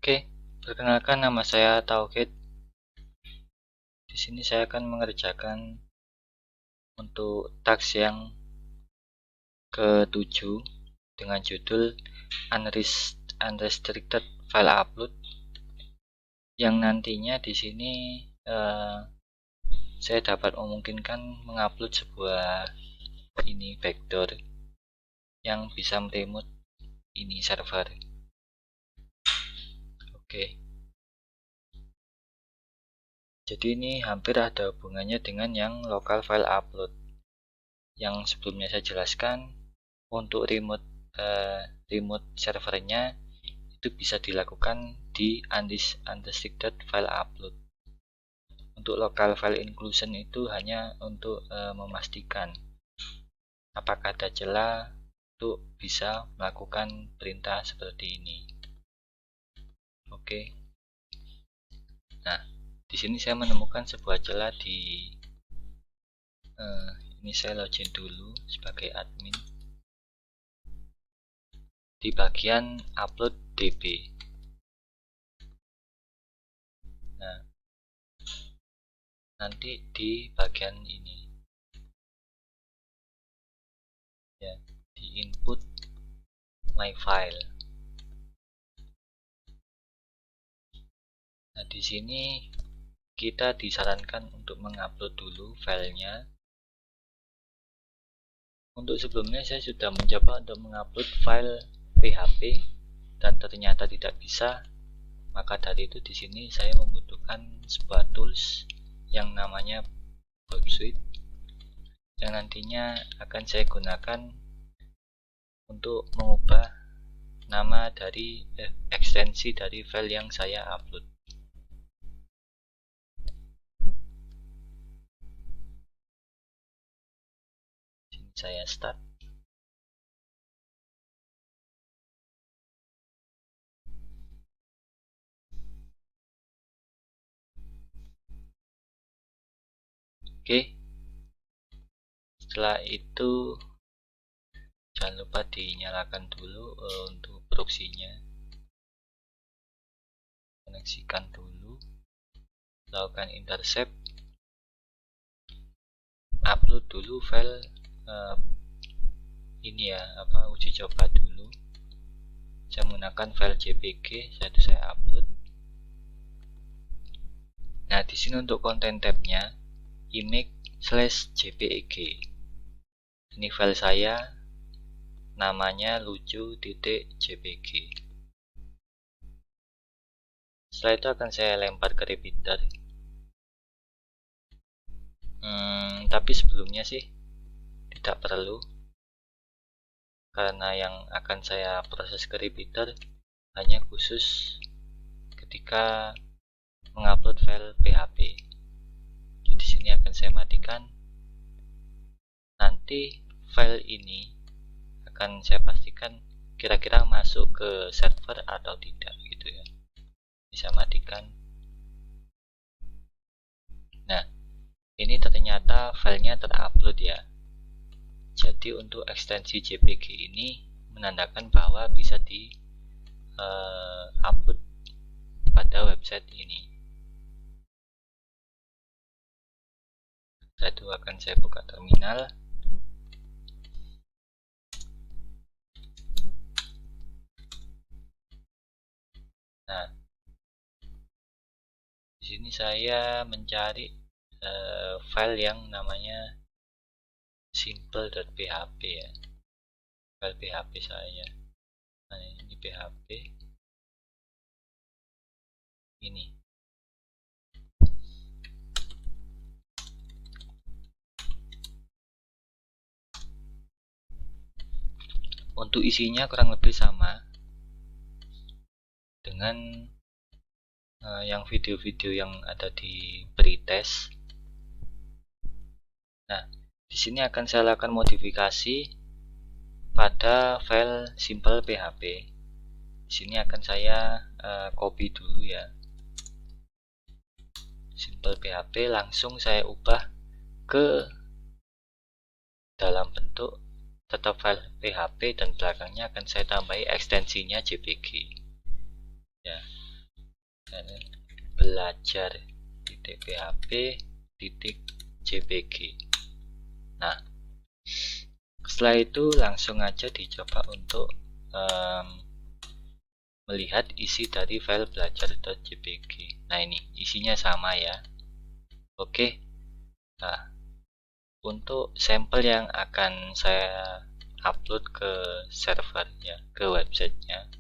Oke, perkenalkan nama saya Tauhid. Di sini saya akan mengerjakan untuk task yang ke-7 dengan judul Unrestricted File Upload, yang nantinya di sini saya dapat memungkinkan mengupload sebuah vektor yang bisa meremote server. Oke. Jadi ini hampir ada hubungannya dengan yang local file upload yang sebelumnya saya jelaskan. Untuk remote servernya itu bisa dilakukan di unrestricted file upload. Untuk local file inclusion itu hanya untuk memastikan apakah ada celah untuk bisa melakukan perintah seperti ini. Oke. Nah, di sini saya menemukan sebuah celah di ini saya login dulu sebagai admin di bagian upload DB. Nah, nanti di bagian ini ya, di input my file. Nah, di sini kita disarankan untuk mengupload dulu filenya. Untuk sebelumnya saya sudah mencoba untuk mengupload file PHP dan ternyata tidak bisa. Maka dari itu di sini saya membutuhkan sebuah tools yang namanya Bobsuite, yang nantinya akan saya gunakan untuk mengubah nama dari ekstensi dari file yang saya upload. Sini saya start. Oke. Setelah itu jangan lupa dinyalakan dulu untuk proxy-nya. Koneksikan dulu, lakukan intercept, upload dulu file uji coba dulu. Saya menggunakan file JPG, saya upload. Nah, di sini untuk konten tabnya image/jpeg. Ini file saya, namanya lucu.jpg. Setelah itu akan saya lempar ke repeater. Tapi sebelumnya sih tidak perlu, karena yang akan saya proses ke repeater hanya khusus ketika mengupload file PHP. Jadi di sini akan saya matikan. Nanti file ini akan saya pastikan kira-kira masuk ke server atau tidak gitu ya. Bisa matikan. Nah, ini ternyata filenya terupload ya. Jadi untuk ekstensi JPG ini menandakan bahwa bisa di upload pada website ini. Setelah itu akan saya buka terminal. Nah, di sini saya mencari file yang namanya simple.php ya, file PHP saya. Nah, ini PHP ini. Untuk isinya kurang lebih sama dengan yang video-video yang ada di pretest. Nah, di sini akan saya lakukan modifikasi pada file simple PHP. Di sini akan saya copy dulu ya. Simple PHP langsung saya ubah ke dalam bentuk tetap file PHP dan belakangnya akan saya tambahi ekstensinya JPG. Ya. belajar.php.jpg. Nah, setelah itu langsung aja dicoba untuk melihat isi dari file belajar.jpg. Nah, ini isinya sama ya. Oke. Nah, untuk sampel yang akan saya upload ke servernya, ke websitenya,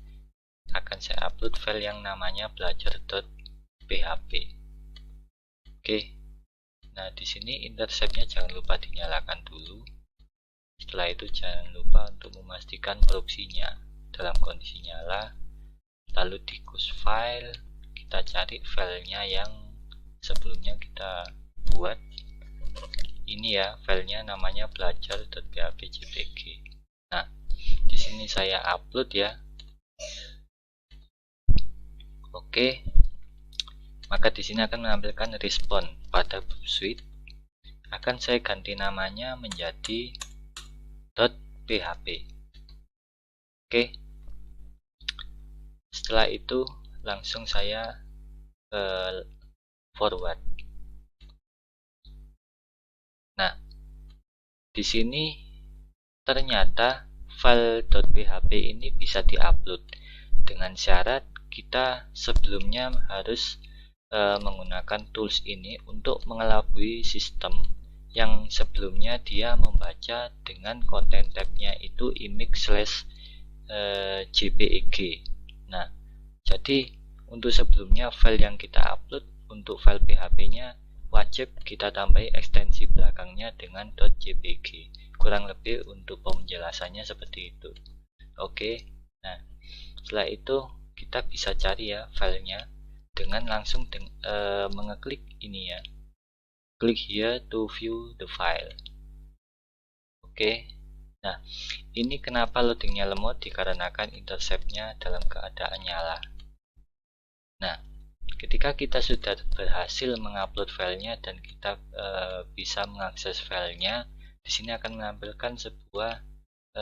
akan saya upload file yang namanya belajar.php. Oke. Nah, di sini interceptnya jangan lupa dinyalakan dulu. Setelah itu jangan lupa untuk memastikan proxinya dalam kondisi nyala. Lalu di choose file, kita cari filenya yang sebelumnya kita buat. Ini ya, filenya namanya belajar.php.jpg. Nah, di sini saya upload ya. Oke. Maka di sini akan menampilkan respon pada suite. Akan saya ganti namanya menjadi .php. Oke. Setelah itu langsung saya forward. Nah, di sini ternyata file .php ini bisa diupload dengan syarat kita sebelumnya harus menggunakan tools ini untuk mengelabui sistem yang sebelumnya dia membaca dengan konten tabnya itu image/jpeg. Nah, jadi untuk sebelumnya file yang kita upload untuk file PHP-nya wajib kita tambahi ekstensi belakangnya dengan .jpg. Kurang lebih untuk penjelasannya seperti itu. Oke. Nah, setelah itu kita bisa cari ya filenya dengan langsung mengeklik ini ya. Click here to view the file. Oke. Nah, ini kenapa loadingnya lemot dikarenakan interceptnya dalam keadaan nyala. Nah, ketika kita sudah berhasil mengupload filenya dan kita bisa mengakses filenya, di sini akan menampilkan sebuah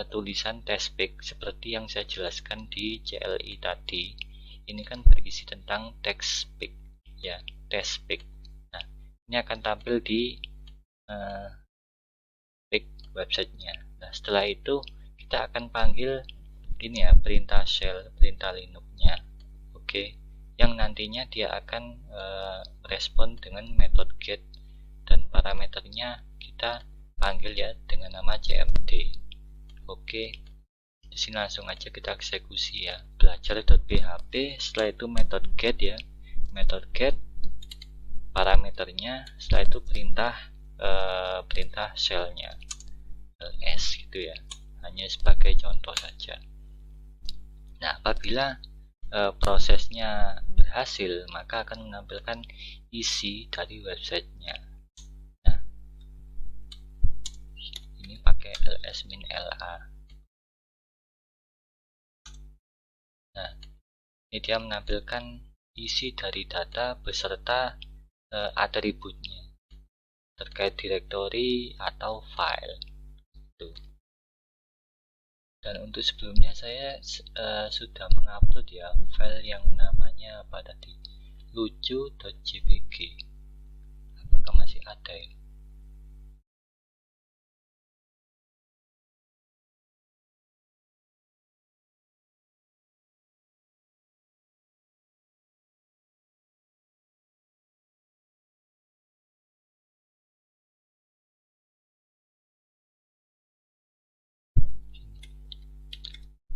tulisan testpage seperti yang saya jelaskan di CLI tadi. Ini kan berisi tentang testpage ya, testpage. Nah, ini akan tampil di page websitenya. Nah, setelah itu kita akan panggil ini ya, perintah shell, perintah Linux-nya. Oke. Yang nantinya dia akan respon dengan metode get dan parameternya kita panggil ya dengan nama cmd. Oke, di sini langsung aja kita eksekusi ya, belajar.php. Setelah itu metode get ya, metode get parameternya. Setelah itu perintah shellnya ls gitu ya, hanya sebagai contoh saja. Nah, apabila prosesnya berhasil, maka akan menampilkan isi dari websitenya. Nah, ini pakai ls-la. Nah, ini dia menampilkan isi dari data beserta atributnya terkait direktori atau file. Tuh. Dan untuk sebelumnya saya sudah mengupload ya file yang namanya apa tadi, lucu.jpg. Apakah masih ada ya?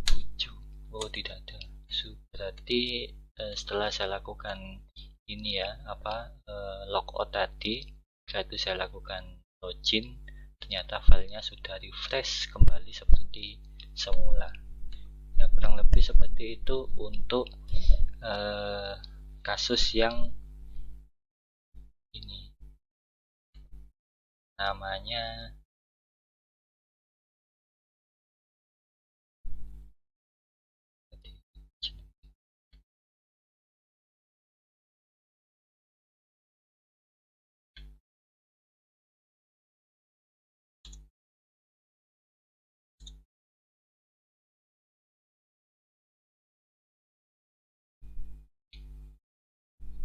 Lucu. Oh, tidak ada. Berarti setelah saya lakukan ini ya, logout tadi, setelah itu saya lakukan login, ternyata filenya sudah refresh kembali seperti semula. Ya, kurang lebih seperti itu untuk kasus yang ini namanya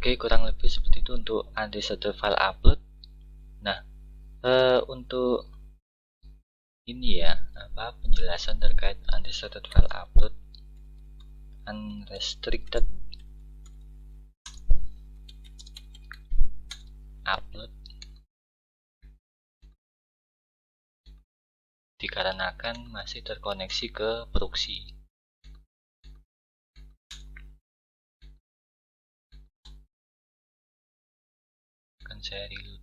Oke, kurang lebih seperti itu untuk unregistered file upload. Nah, untuk ini ya, penjelasan terkait unregistered file upload, unrestricted upload dikarenakan masih terkoneksi ke proxy. Akan saya reload.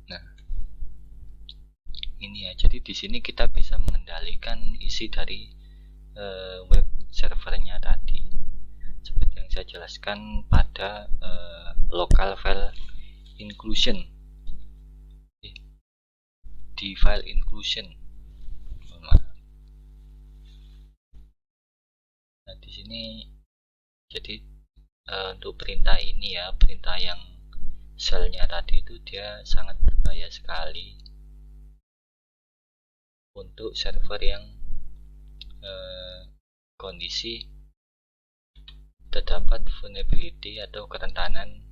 Nah, ini ya. Jadi di sini kita bisa mengendalikan isi dari web servernya tadi. Seperti yang saya jelaskan pada local file inclusion, di file inclusion. Nah, di sini jadi untuk perintah ini ya, perintah yang shellnya tadi itu dia sangat berbahaya sekali untuk server yang kondisi terdapat vulnerability atau kerentanan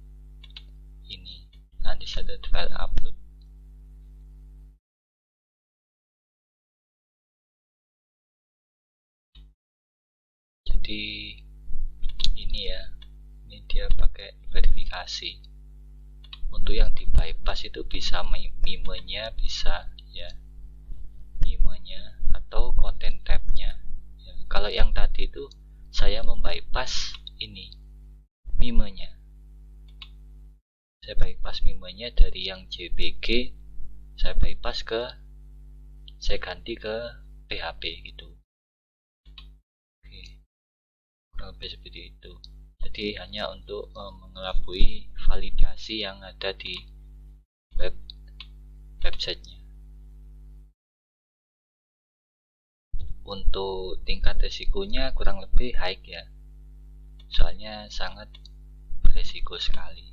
ini, unregistered file upload. Jadi ini ya, ini dia pakai verifikasi. Untuk yang di bypass itu bisa mimenya, bisa ya, mimenya atau content tab-nya ya. Kalau yang tadi itu saya membypass ini mimenya, saya bypass mimenya dari yang JPG, saya bypass saya ganti ke PHP gitu. Oke, kurang lebih seperti itu. Jadi hanya untuk mengelabui validasi yang ada di websitenya. Untuk tingkat resikonya kurang lebih high ya, soalnya sangat beresiko sekali.